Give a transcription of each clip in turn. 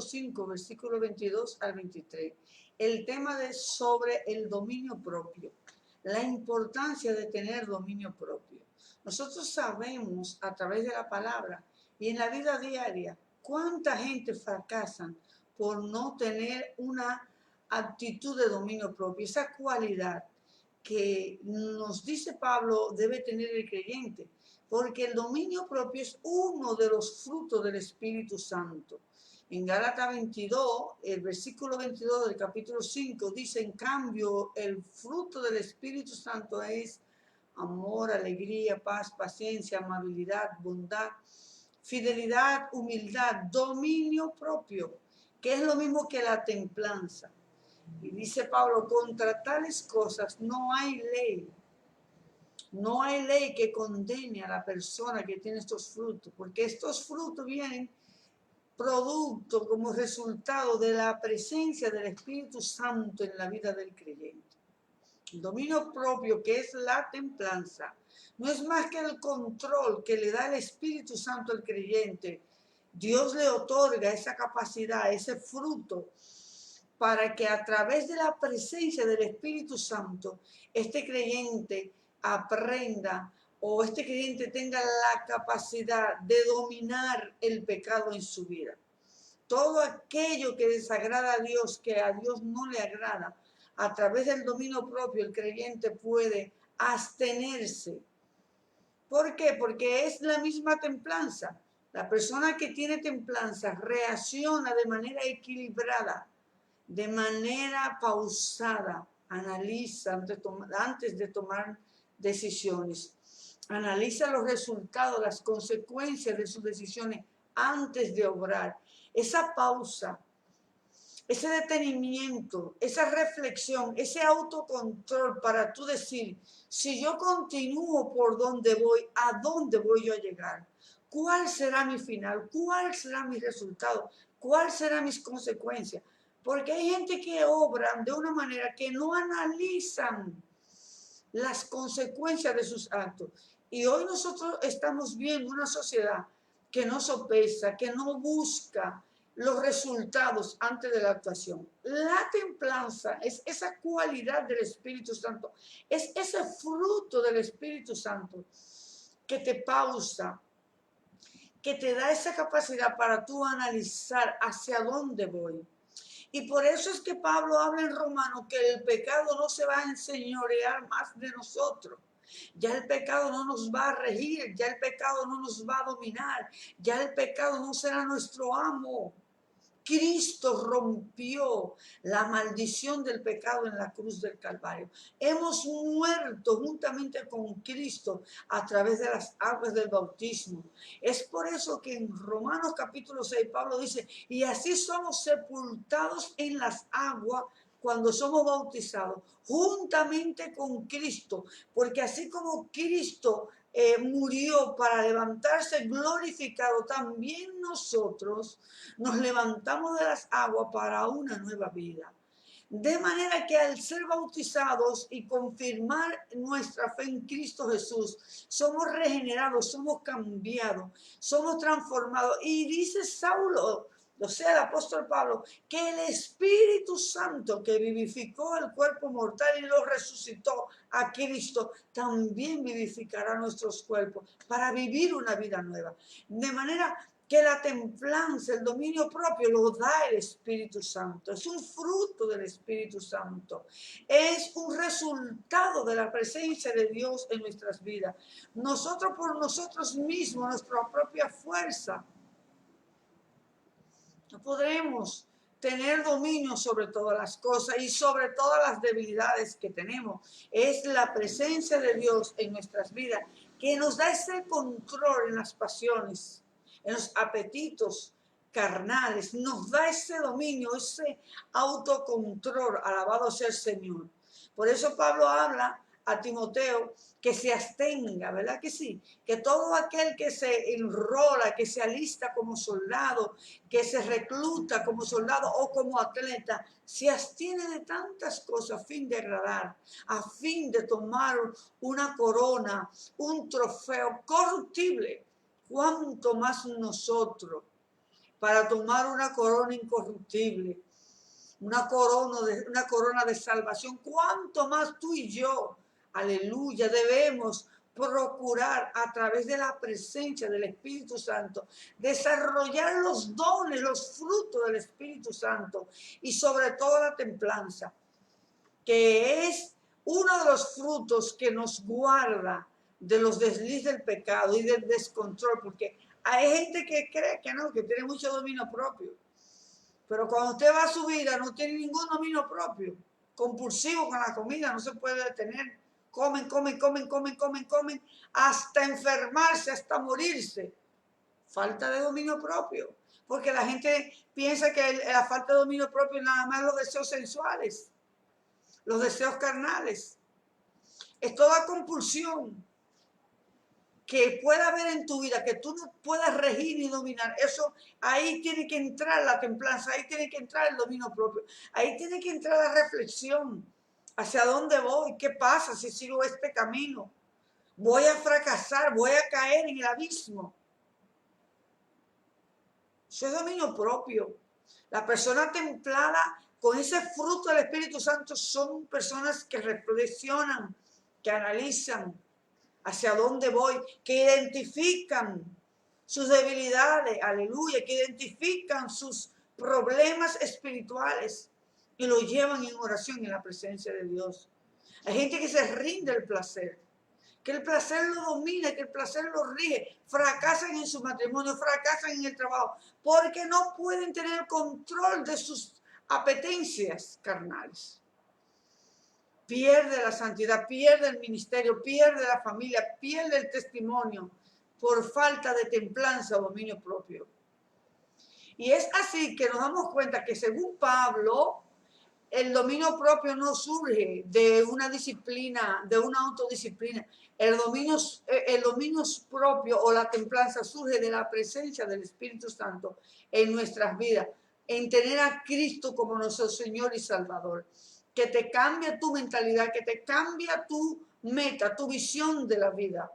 capítulo 5, versículo 22 al 23. El tema de sobre el dominio propio, la importancia de tener dominio propio. Nosotros sabemos a través de la palabra y en la vida diaria cuánta gente fracasa por no tener una actitud de dominio propio, esa cualidad que nos dice Pablo debe tener el creyente, porque el dominio propio es uno de los frutos del Espíritu Santo. En Gálatas 22, el versículo 22 del capítulo 5 dice, en cambio, el fruto del Espíritu Santo es amor, alegría, paz, paciencia, amabilidad, bondad, fidelidad, humildad, dominio propio, que es lo mismo que la templanza. Y dice Pablo, contra tales cosas no hay ley. No hay ley que condene a la persona que tiene estos frutos, porque estos frutos vienen producto como resultado de la presencia del Espíritu Santo en la vida del creyente. El dominio propio, que es la templanza, no es más que el control que le da el Espíritu Santo al creyente. Dios le otorga esa capacidad, ese fruto, para que a través de la presencia del Espíritu Santo, este creyente aprenda o este creyente tenga la capacidad de dominar el pecado en su vida. Todo aquello que desagrada a Dios, que a Dios no le agrada, a través del dominio propio el creyente puede abstenerse. ¿Por qué? Porque es la misma templanza. La persona que tiene templanza reacciona de manera equilibrada, de manera pausada, analiza antes de tomar decisiones. Analiza los resultados, las consecuencias de sus decisiones antes de obrar. Esa pausa, ese detenimiento, esa reflexión, ese autocontrol para tú decir, si yo continúo por donde voy, ¿a dónde voy yo a llegar? ¿Cuál será mi final? ¿Cuál será mi resultado? ¿Cuáles serán mis consecuencias? Porque hay gente que obran de una manera que no analizan las consecuencias de sus actos. Y hoy nosotros estamos viendo una sociedad que no sopesa, que no busca los resultados antes de la actuación. La templanza es esa cualidad del Espíritu Santo, es ese fruto del Espíritu Santo que te pausa, que te da esa capacidad para tú analizar hacia dónde voy. Y por eso es que Pablo habla en Romanos que el pecado no se va a enseñorear más de nosotros. Ya el pecado no nos va a regir, ya el pecado no nos va a dominar, ya el pecado no será nuestro amo. Cristo rompió la maldición del pecado en la cruz del Calvario. Hemos muerto juntamente con Cristo a través de las aguas del bautismo. Es por eso que en Romanos capítulo 6 Pablo dice, y así somos sepultados en las aguas cuando somos bautizados, juntamente con Cristo, porque así como Cristo murió para levantarse glorificado, también nosotros nos levantamos de las aguas para una nueva vida. De manera que al ser bautizados y confirmar nuestra fe en Cristo Jesús, somos regenerados, somos cambiados, somos transformados. Y dice Saulo, o sea, el apóstol Pablo, que el Espíritu Santo que vivificó el cuerpo mortal y lo resucitó a Cristo, también vivificará nuestros cuerpos para vivir una vida nueva. De manera que la templanza, el dominio propio, lo da el Espíritu Santo. Es un fruto del Espíritu Santo. Es un resultado de la presencia de Dios en nuestras vidas. Nosotros por nosotros mismos, nuestra propia fuerza, no podremos tener dominio sobre todas las cosas y sobre todas las debilidades que tenemos. Es la presencia de Dios en nuestras vidas que nos da ese control en las pasiones, en los apetitos carnales, nos da ese dominio, ese autocontrol. Alabado sea el Señor. Por eso Pablo habla a Timoteo que se abstenga, ¿verdad que sí? Que todo aquel que se enrola, que se alista como soldado, que se recluta como soldado o como atleta, se abstiene de tantas cosas a fin de agradar, a fin de tomar una corona, un trofeo corruptible. Cuanto más nosotros, para tomar una corona incorruptible, una corona de salvación. ¿Cuánto más tú y yo, aleluya, debemos procurar a través de la presencia del Espíritu Santo desarrollar los dones, los frutos del Espíritu Santo y sobre todo la templanza, que es uno de los frutos que nos guarda de los deslices del pecado y del descontrol, porque hay gente que cree que no, que tiene mucho dominio propio, pero cuando usted va a su vida no tiene ningún dominio propio, compulsivo con la comida, no se puede detener, comen, comen, comen, comen, comen, comen, hasta enfermarse, hasta morirse. Falta de dominio propio, porque la gente piensa que la falta de dominio propio es nada más los deseos sensuales, los deseos carnales. Es toda compulsión que pueda haber en tu vida, que tú no puedas regir ni dominar. Eso, ahí tiene que entrar la templanza, ahí tiene que entrar el dominio propio, ahí tiene que entrar la reflexión. ¿Hacia dónde voy? ¿Qué pasa si sigo este camino? Voy a fracasar, voy a caer en el abismo. Eso es dominio propio. La persona templada con ese fruto del Espíritu Santo son personas que reflexionan, que analizan hacia dónde voy, que identifican sus debilidades, aleluya, que identifican sus problemas espirituales y lo llevan en oración en la presencia de Dios. Hay gente que se rinde al placer, que el placer lo domina, que el placer lo rige, fracasan en su matrimonio, fracasan en el trabajo, porque no pueden tener control de sus apetencias carnales. Pierde la santidad, pierde el ministerio, pierde la familia, pierde el testimonio por falta de templanza o dominio propio. Y es así que nos damos cuenta que según Pablo, el dominio propio no surge de una disciplina, de una autodisciplina. El dominio propio o la templanza surge de la presencia del Espíritu Santo en nuestras vidas, en tener a Cristo como nuestro Señor y Salvador, que te cambia tu mentalidad, que te cambia tu meta, tu visión de la vida.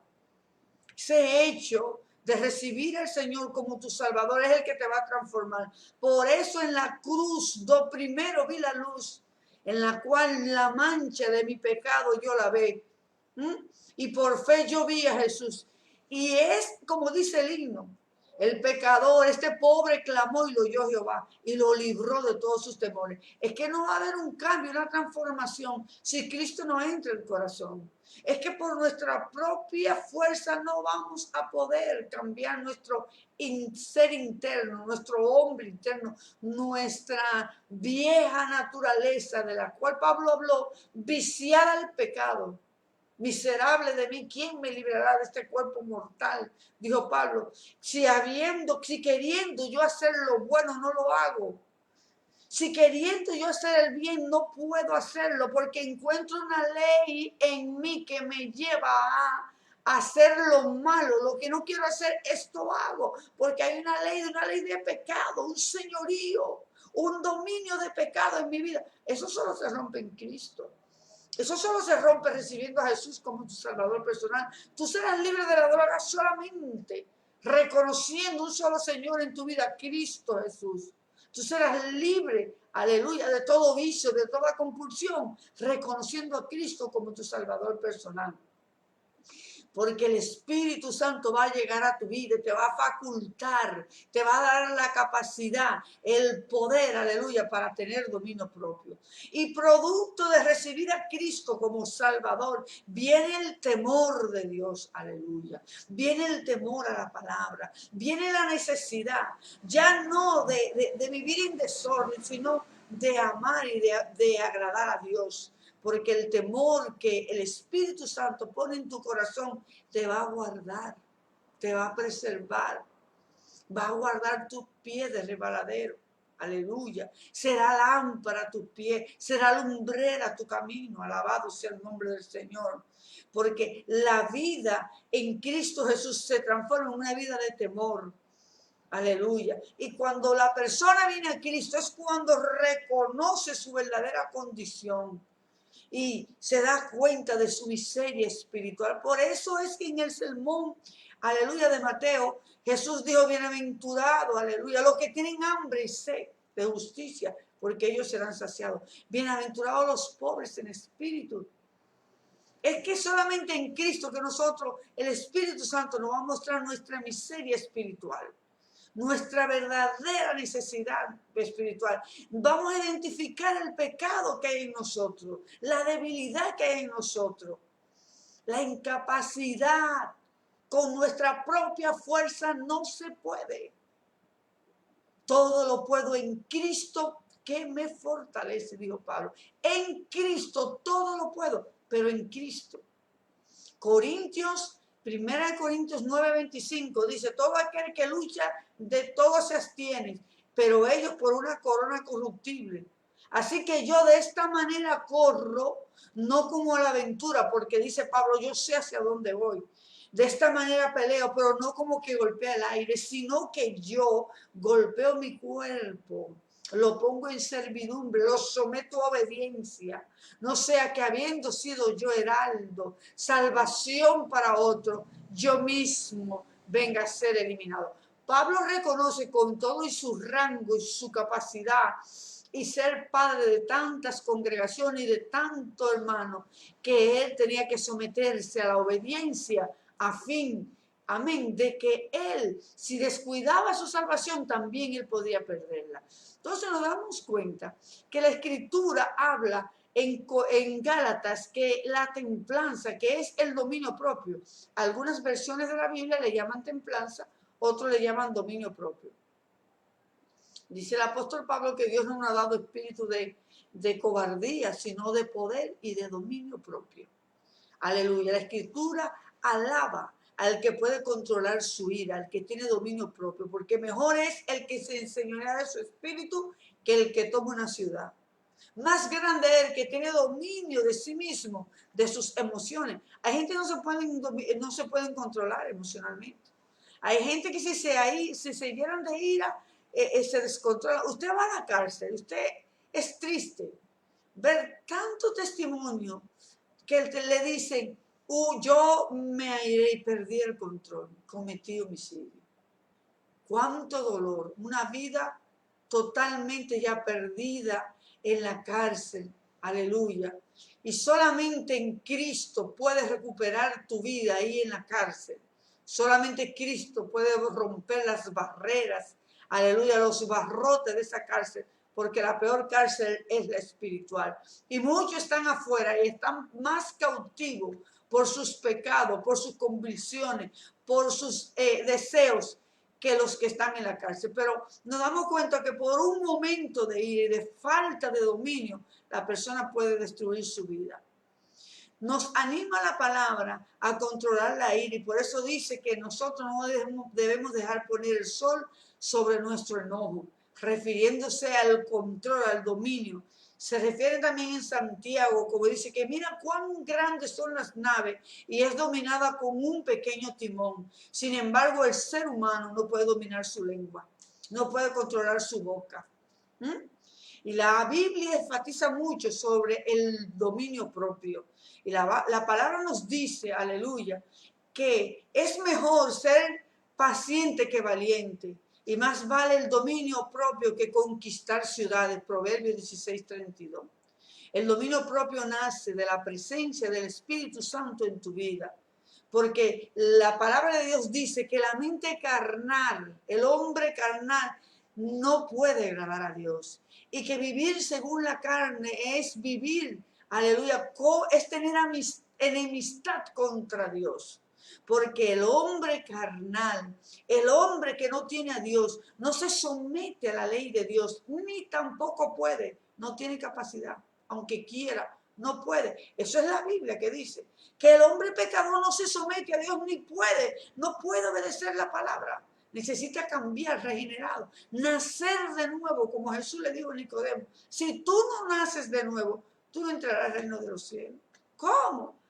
Ese hecho de recibir al Señor como tu Salvador es el que te va a transformar. Por eso en la cruz, primero vi la luz, en la cual la mancha de mi pecado yo la ve. Y por fe yo vi a Jesús. Y es como dice el himno, el pecador, este pobre clamó y lo oyó Jehová y lo libró de todos sus temores. Es que no va a haber un cambio, una transformación si Cristo no entra en el corazón. Es que por nuestra propia fuerza no vamos a poder cambiar nuestro ser interno, nuestro hombre interno, nuestra vieja naturaleza de la cual Pablo habló, viciada al pecado. Miserable de mí, ¿quién me librará de este cuerpo mortal? Dijo Pablo, si queriendo yo hacer lo bueno no lo hago. Si queriendo yo hacer el bien no puedo hacerlo porque encuentro una ley en mí que me lleva a hacer lo malo. Lo que no quiero hacer, esto hago. Porque hay una ley de pecado, un señorío, un dominio de pecado en mi vida. Eso solo se rompe en Cristo. Eso solo se rompe recibiendo a Jesús como tu Salvador personal. Tú serás libre de la droga solamente reconociendo un solo Señor en tu vida, Cristo Jesús. Tú serás libre, aleluya, de todo vicio, de toda compulsión, reconociendo a Cristo como tu Salvador personal. Porque el Espíritu Santo va a llegar a tu vida, te va a facultar, te va a dar la capacidad, el poder, aleluya, para tener dominio propio. Y producto de recibir a Cristo como Salvador, viene el temor de Dios, aleluya. Viene el temor a la palabra, viene la necesidad, ya no de vivir en desorden, sino de amar y de agradar a Dios. Porque el temor que el Espíritu Santo pone en tu corazón te va a guardar, te va a preservar, va a guardar tus pies de resbaladero. Aleluya. Será lámpara a tus pies, será lumbrera tu camino. Alabado sea el nombre del Señor. Porque la vida en Cristo Jesús se transforma en una vida de temor. Aleluya. Y cuando la persona viene a Cristo es cuando reconoce su verdadera condición y se da cuenta de su miseria espiritual. Por eso es que en el sermón aleluya, de Mateo, Jesús dijo, bienaventurado, aleluya, los que tienen hambre y sed de justicia, porque ellos serán saciados. Bienaventurados los pobres en espíritu. Es que solamente en Cristo que nosotros, el Espíritu Santo nos va a mostrar nuestra miseria espiritual, nuestra verdadera necesidad espiritual. Vamos a identificar el pecado que hay en nosotros, la debilidad que hay en nosotros, la incapacidad. Con nuestra propia fuerza no se puede. Todo lo puedo en Cristo que me fortalece, dijo Pablo. En Cristo todo lo puedo, pero en Cristo. Primera de Corintios 9:25 dice, todo aquel que lucha de todo se abstiene, pero ellos por una corona corruptible. Así que yo de esta manera corro, no como a la aventura, porque dice Pablo, yo sé hacia dónde voy. De esta manera peleo, pero no como que golpea el aire, sino que yo golpeo mi cuerpo, lo pongo en servidumbre, lo someto a obediencia. No sea que habiendo sido yo heraldo, salvación para otro, yo mismo venga a ser eliminado. Pablo reconoce con todo y su rango y su capacidad y ser padre de tantas congregaciones y de tantos hermanos, que él tenía que someterse a la obediencia a fin, amén, de que él, si descuidaba su salvación, también él podía perderla. Entonces nos damos cuenta que la Escritura habla en Gálatas que la templanza, que es el dominio propio, algunas versiones de la Biblia le llaman templanza, otros le llaman dominio propio. Dice el apóstol Pablo que Dios no nos ha dado espíritu de cobardía, sino de poder y de dominio propio. Aleluya. La Escritura alaba al que puede controlar su ira, al que tiene dominio propio, porque mejor es el que se enseñorea de su espíritu que el que toma una ciudad. Más grande es el que tiene dominio de sí mismo, de sus emociones. Hay gente que no se pueden controlar emocionalmente. Hay gente que si se llenan de ira, se descontrola. Usted va a la cárcel, usted es triste ver tanto testimonio que le dicen, yo me airé y perdí el control, cometí homicidio. Cuánto dolor, una vida totalmente ya perdida en la cárcel, aleluya. Y solamente en Cristo puedes recuperar tu vida ahí en la cárcel. Solamente Cristo puede romper las barreras, aleluya, los barrotes de esa cárcel, porque la peor cárcel es la espiritual. Y muchos están afuera y están más cautivos por sus pecados, por sus convicciones, por sus deseos, que los que están en la cárcel. Pero nos damos cuenta que por un momento de ira y de falta de dominio, la persona puede destruir su vida. Nos anima la palabra a controlar la ira y por eso dice que nosotros no debemos dejar poner el sol sobre nuestro enojo, refiriéndose al control, al dominio. Se refiere también en Santiago, como dice que mira cuán grandes son las naves y es dominada con un pequeño timón. Sin embargo, el ser humano no puede dominar su lengua, no puede controlar su boca. Y la Biblia enfatiza mucho sobre el dominio propio. Y la palabra nos dice, aleluya, que es mejor ser paciente que valiente. Y más vale el dominio propio que conquistar ciudades. Proverbios 16:32. El dominio propio nace de la presencia del Espíritu Santo en tu vida. Porque la palabra de Dios dice que la mente carnal, el hombre carnal, no puede agradar a Dios. Y que vivir según la carne es vivir, aleluya, es tener enemistad contra Dios. Porque el hombre carnal, el hombre que no tiene a Dios, no se somete a la ley de Dios, ni tampoco puede, no tiene capacidad, aunque quiera, no puede. Eso es la Biblia que dice que el hombre pecador no se somete a Dios ni puede, no puede obedecer la palabra. Necesita cambiar, regenerado, nacer de nuevo, como Jesús le dijo a Nicodemo. Si tú no naces de nuevo, tú no entrarás al reino de los cielos. ¿Cómo?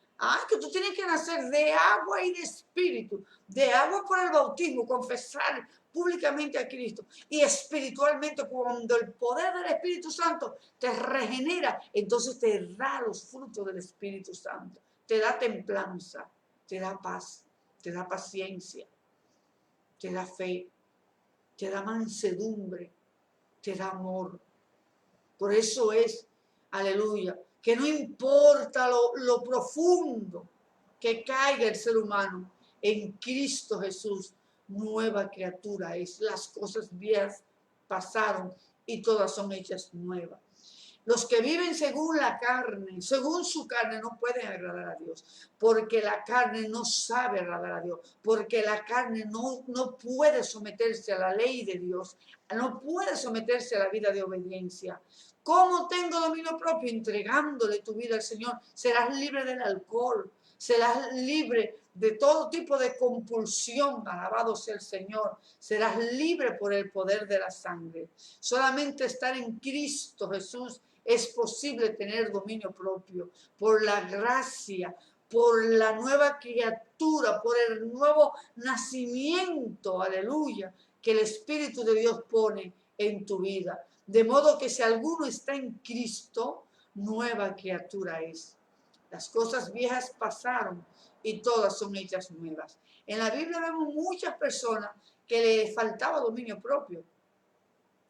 Que tú tienes que nacer de agua y de espíritu, de agua por el bautismo, confesar públicamente a Cristo y espiritualmente cuando el poder del Espíritu Santo te regenera, entonces te da los frutos del Espíritu Santo, te da templanza, te da paz, te da paciencia, te da fe, te da mansedumbre, te da amor. Por eso es, aleluya, que no importa lo profundo que caiga el ser humano, en Cristo Jesús, nueva criatura es. Las cosas viejas pasaron y todas son hechas nuevas. Los que viven según la carne, según su carne, no pueden agradar a Dios, porque la carne no sabe agradar a Dios, porque la carne no puede someterse a la ley de Dios, no puede someterse a la vida de obediencia. ¿Cómo tengo dominio propio? Entregándole tu vida al Señor. Serás libre del alcohol, serás libre de todo tipo de compulsión, alabado sea el Señor. Serás libre por el poder de la sangre. Solamente estar en Cristo Jesús es posible tener dominio propio, por la gracia, por la nueva criatura, por el nuevo nacimiento, aleluya, que el Espíritu de Dios pone en tu vida. De modo que si alguno está en Cristo, nueva criatura es. Las cosas viejas pasaron y todas son hechas nuevas. En la Biblia vemos muchas personas que le faltaba dominio propio.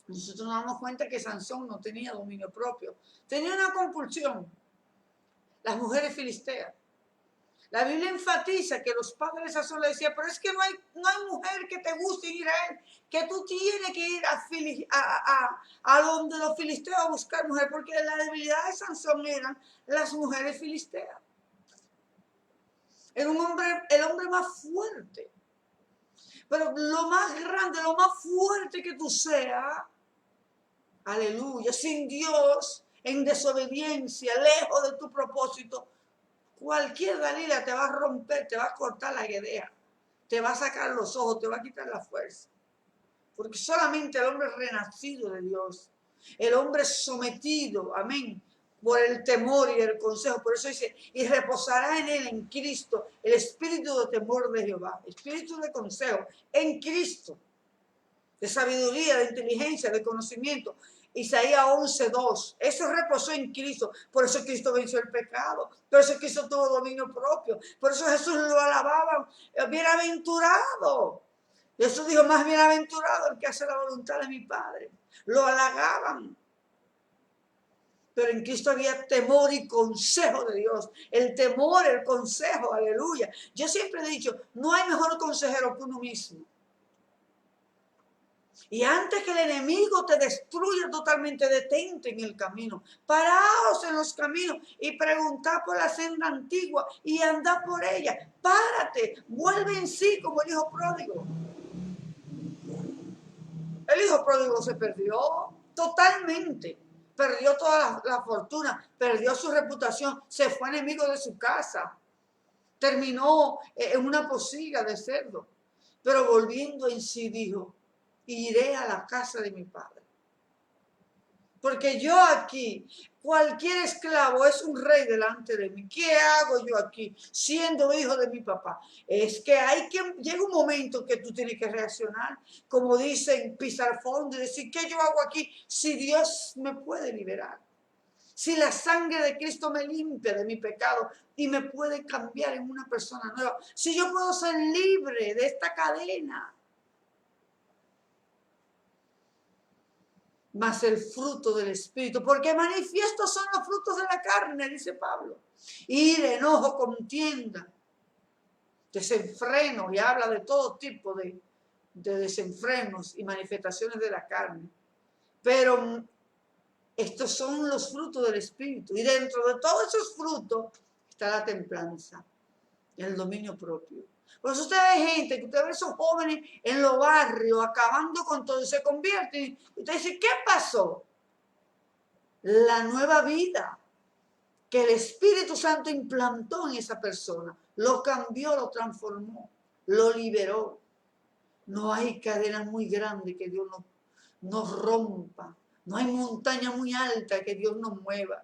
Nosotros nos damos cuenta que Sansón no tenía dominio propio. Tenía una compulsión. Las mujeres filisteas. La Biblia enfatiza que los padres de Sansón le decían, pero es que no hay mujer que te guste ir a él, que tú tienes que ir a donde los filisteos a buscar mujer, porque la debilidad de Sansón eran las mujeres filisteas. Era el hombre más fuerte. Pero lo más grande, lo más fuerte que tú seas, aleluya, sin Dios, en desobediencia, lejos de tu propósito, cualquier Dalila te va a romper, te va a cortar la guedea, te va a sacar los ojos, te va a quitar la fuerza. Porque solamente el hombre renacido de Dios, el hombre sometido, amén, por el temor y el consejo. Por eso dice, y reposará en él, en Cristo, el espíritu de temor de Jehová, espíritu de consejo, en Cristo, de sabiduría, de inteligencia, de conocimiento. Isaías 11:2, eso reposó en Cristo, por eso Cristo venció el pecado, por eso Cristo tuvo dominio propio, por eso Jesús lo alababa, bienaventurado. Jesús dijo, más bienaventurado el que hace la voluntad de mi Padre. Lo halagaban. Pero en Cristo había temor y consejo de Dios. El temor, el consejo, aleluya. Yo siempre he dicho, no hay mejor consejero que uno mismo. Y antes que el enemigo te destruya totalmente, detente en el camino. Paraos en los caminos y preguntad por la senda antigua y andad por ella. Párate, vuelve en sí como el hijo pródigo. El hijo pródigo se perdió totalmente. Perdió toda la fortuna, perdió su reputación, se fue enemigo de su casa. Terminó en una pocilga de cerdo. Pero volviendo en sí dijo, iré a la casa de mi padre. Porque yo aquí, cualquier esclavo es un rey delante de mí. ¿Qué hago yo aquí siendo hijo de mi papá? Es que llega un momento que tú tienes que reaccionar, como dicen, pisar fondo y decir, ¿qué yo hago aquí si Dios me puede liberar? Si la sangre de Cristo me limpia de mi pecado y me puede cambiar en una persona nueva. Si yo puedo ser libre de esta cadena. Mas el fruto del Espíritu, porque manifiestos son los frutos de la carne, dice Pablo. Ira, enojo, contienda, desenfreno, y habla de todo tipo de desenfrenos y manifestaciones de la carne. Pero estos son los frutos del Espíritu, y dentro de todos esos frutos está la templanza, el dominio propio. Por eso usted ve gente, que usted ve esos jóvenes en los barrios, acabando con todo, y se convierten, y usted dice, ¿qué pasó? La nueva vida que el Espíritu Santo implantó en esa persona, lo cambió, lo transformó, lo liberó. No hay cadena muy grande que Dios nos rompa, no hay montaña muy alta que Dios nos mueva.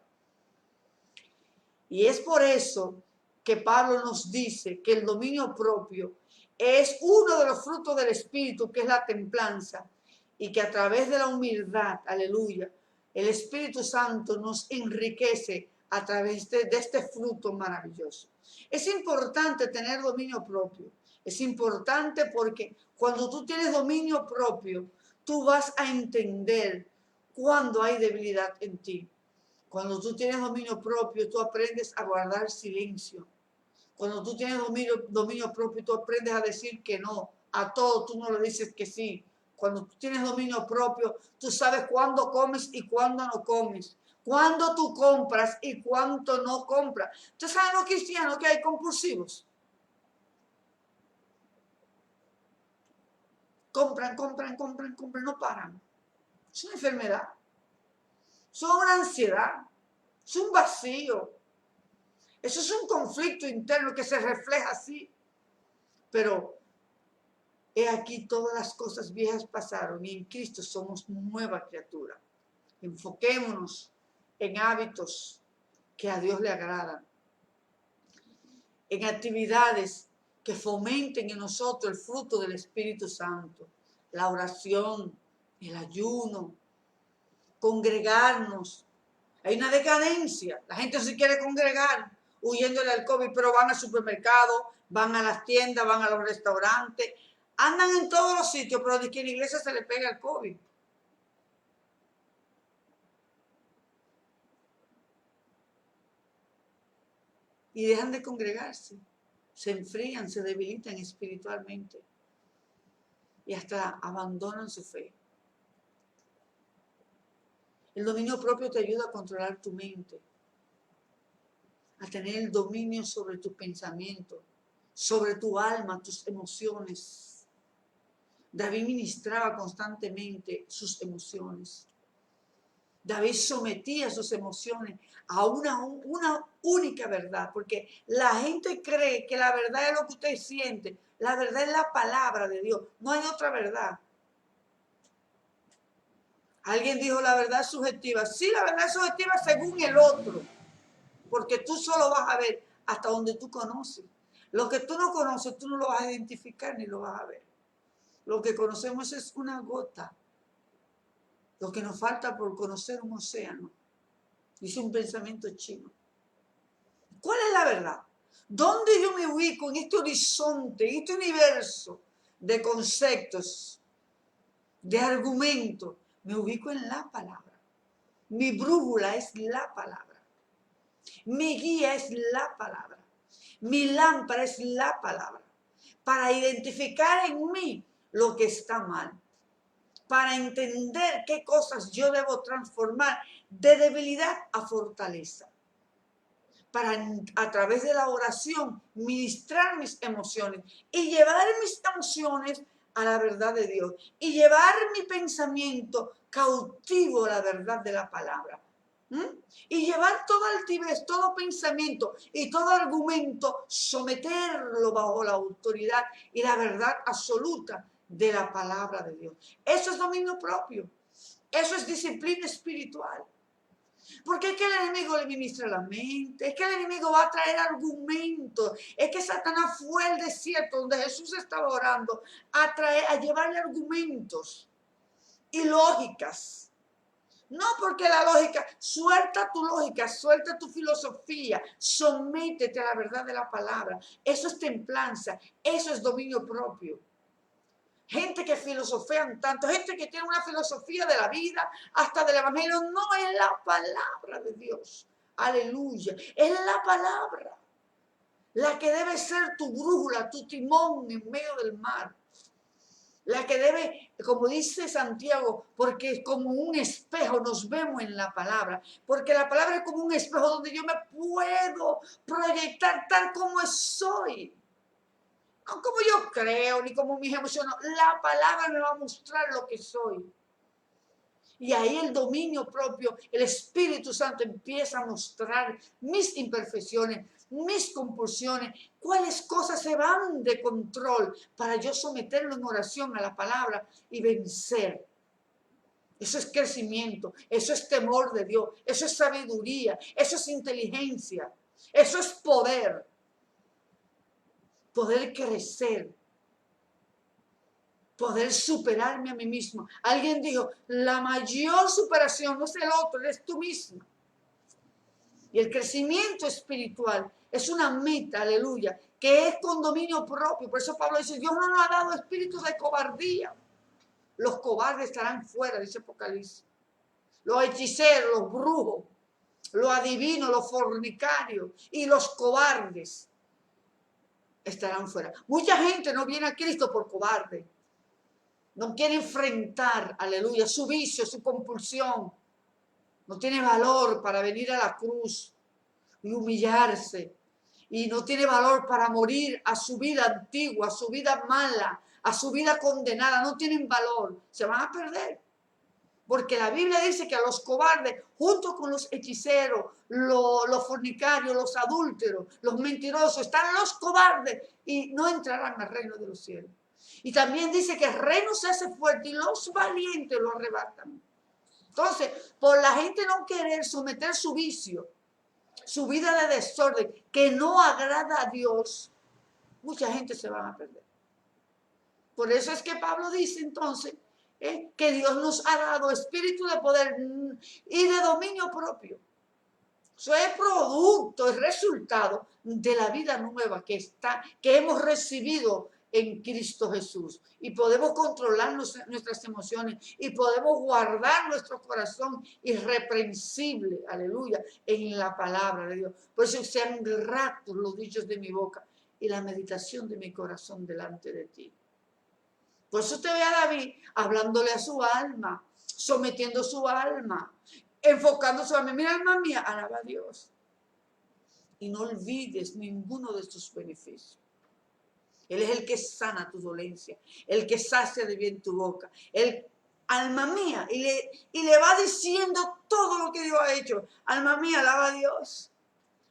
Y es por eso que Pablo nos dice que el dominio propio es uno de los frutos del Espíritu, que es la templanza, y que a través de la humildad, aleluya, el Espíritu Santo nos enriquece a través de este fruto maravilloso. Es importante tener dominio propio, Es importante porque cuando tú tienes dominio propio, tú vas a entender cuando hay debilidad en ti. Cuando tú tienes dominio propio, tú aprendes a guardar silencio. Cuando tú tienes dominio propio, tú aprendes a decir que no. A todo tú no le dices que sí. Cuando tú tienes dominio propio, tú sabes cuándo comes y cuándo no comes. Cuándo tú compras y cuánto no compras. ¿Ustedes saben los cristianos que hay compulsivos? Compran, compran, compran, compran, no paran. Es una enfermedad. Es una ansiedad. Es un vacío. Eso es un conflicto interno que se refleja así. Pero he aquí todas las cosas viejas pasaron y en Cristo somos nueva criatura. Enfoquémonos en hábitos que a Dios le agradan, en actividades que fomenten en nosotros el fruto del Espíritu Santo, la oración, el ayuno, congregarnos. Hay una decadencia, la gente se quiere congregar huyéndole al COVID, pero van al supermercado, van a las tiendas, van a los restaurantes, andan en todos los sitios, pero de que en la iglesia se le pega el COVID. Y dejan de congregarse, se enfrían, se debilitan espiritualmente y hasta abandonan su fe. El dominio propio te ayuda a controlar tu mente, a tener el dominio sobre tus pensamientos, sobre tu alma, tus emociones. David ministraba constantemente sus emociones. David sometía sus emociones a una única verdad, porque la gente cree que la verdad es lo que usted siente. La verdad es la palabra de Dios, no hay otra verdad. Alguien dijo la verdad es subjetiva. Sí, la verdad es subjetiva según el otro, porque tú solo vas a ver hasta donde tú conoces. Lo que tú no conoces, tú no lo vas a identificar ni lo vas a ver. Lo que conocemos es una gota. Lo que nos falta por conocer un océano. Dice un pensamiento chino. ¿Cuál es la verdad? ¿Dónde yo me ubico en este horizonte, en este universo de conceptos, de argumentos? Me ubico en la palabra. Mi brújula es la palabra. Mi guía es la palabra. Mi lámpara es la palabra. Para identificar en mí lo que está mal. Para entender qué cosas yo debo transformar de debilidad a fortaleza. Para a través de la oración ministrar mis emociones y llevar mis emociones a la verdad de Dios y llevar mi pensamiento cautivo a la verdad de la palabra. Y llevar toda altivez, todo pensamiento y todo argumento, someterlo bajo la autoridad y la verdad absoluta de la palabra de Dios. Eso es dominio propio. Eso es disciplina espiritual. Porque es que el enemigo le ministra la mente, es que el enemigo va a traer argumentos, es que Satanás fue al desierto donde Jesús estaba orando a llevarle argumentos y lógicas. No porque la lógica, suelta tu lógica, suelta tu filosofía, sométete a la verdad de la palabra. Eso es templanza, eso es dominio propio. Gente que filosofean tanto, gente que tiene una filosofía de la vida, hasta del evangelio, no es la palabra de Dios. Aleluya, es la palabra, la que debe ser tu brújula, tu timón en medio del mar. La que debe, como dice Santiago, porque como un espejo nos vemos en la palabra, porque la palabra es como un espejo donde yo me puedo proyectar tal como soy. No como yo creo, ni como mis emociones. La palabra me va a mostrar lo que soy. Y ahí el dominio propio, el Espíritu Santo empieza a mostrar mis imperfecciones, mis compulsiones, cuáles cosas se van de control para yo someterlo en oración a la palabra y vencer. Eso es crecimiento, eso es temor de Dios, eso es sabiduría, eso es inteligencia, eso es poder. Poder crecer, poder superarme a mí mismo. Alguien dijo, la mayor superación no es el otro, eres tú mismo. Y el crecimiento espiritual es una meta, aleluya, que es con dominio propio. Por eso Pablo dice, Dios no nos ha dado espíritu de cobardía. Los cobardes estarán fuera, dice Apocalipsis. Los hechiceros, los brujos, los adivinos, los fornicarios y los cobardes estarán fuera. Mucha gente no viene a Cristo por cobarde. No quiere enfrentar, aleluya, su vicio, su compulsión. No tiene valor para venir a la cruz y humillarse. Y no tiene valor para morir a su vida antigua, a su vida mala, a su vida condenada. No tienen valor. Se van a perder. Porque la Biblia dice que a los cobardes, junto con los hechiceros, los fornicarios, los adúlteros, los mentirosos, están los cobardes y no entrarán al reino de los cielos. Y también dice que el reino se hace fuerte y los valientes lo arrebatan. Entonces, por la gente no querer someter su vicio, su vida de desorden, que no agrada a Dios, mucha gente se va a perder. Por eso es que Pablo dice entonces que Dios nos ha dado espíritu de poder y de dominio propio. Eso es producto, es resultado de la vida nueva que hemos recibido en Cristo Jesús. Y podemos controlar nuestras emociones y podemos guardar nuestro corazón irreprensible, aleluya, en la palabra de Dios. Por eso sean gratos los dichos de mi boca y la meditación de mi corazón delante de ti. Por eso usted ve a David hablándole a su alma, sometiendo su alma, enfocando su alma. Mira, alma mía, alaba a Dios. Y no olvides ninguno de sus beneficios. Él es el que sana tu dolencia, el que sacia de bien tu boca. El alma mía, y le va diciendo todo lo que Dios ha hecho. Alma mía, alaba a Dios.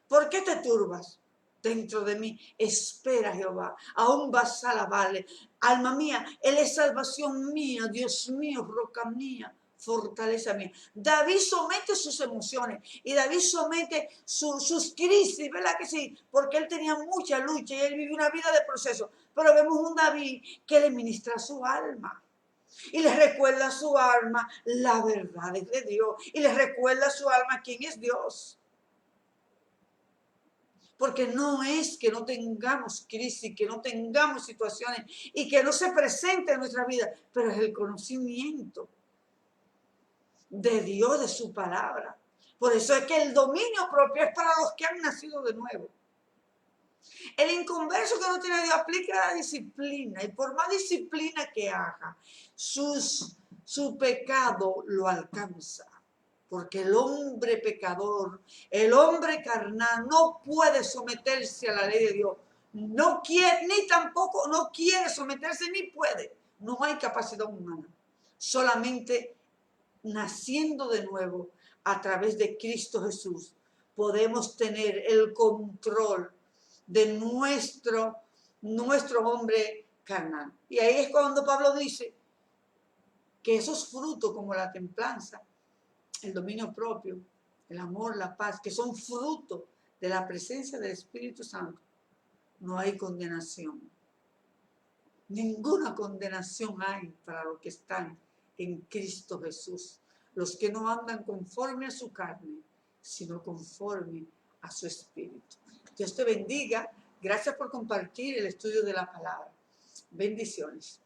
¿Por qué te turbas? Dentro de mí, espera Jehová, aún vas a alabarle. Alma mía, Él es salvación mía, Dios mío, roca mía, fortaleza mía. David somete sus emociones y David somete sus crisis, ¿verdad que sí? Porque él tenía mucha lucha y él vivió una vida de proceso. Pero vemos un David que le ministra su alma. Y le recuerda a su alma la verdad de Dios. Y le recuerda a su alma quién es Dios. Porque no es que no tengamos crisis, que no tengamos situaciones y que no se presente en nuestra vida, pero es el conocimiento de Dios, de su palabra. Por eso es que el dominio propio es para los que han nacido de nuevo. El inconverso que no tiene Dios aplica la disciplina y por más disciplina que haga, su pecado lo alcanza. Porque el hombre pecador, el hombre carnal, no puede someterse a la ley de Dios. No quiere, ni tampoco no quiere someterse, ni puede. No hay capacidad humana. Solamente naciendo de nuevo a través de Cristo Jesús, podemos tener el control de nuestro hombre carnal. Y ahí es cuando Pablo dice que esos frutos como la templanza, el dominio propio, el amor, la paz, que son fruto de la presencia del Espíritu Santo, no hay condenación. Ninguna condenación hay para los que están en Cristo Jesús. Los que no andan conforme a su carne, sino conforme a su espíritu. Dios te bendiga. Gracias por compartir el estudio de la palabra. Bendiciones.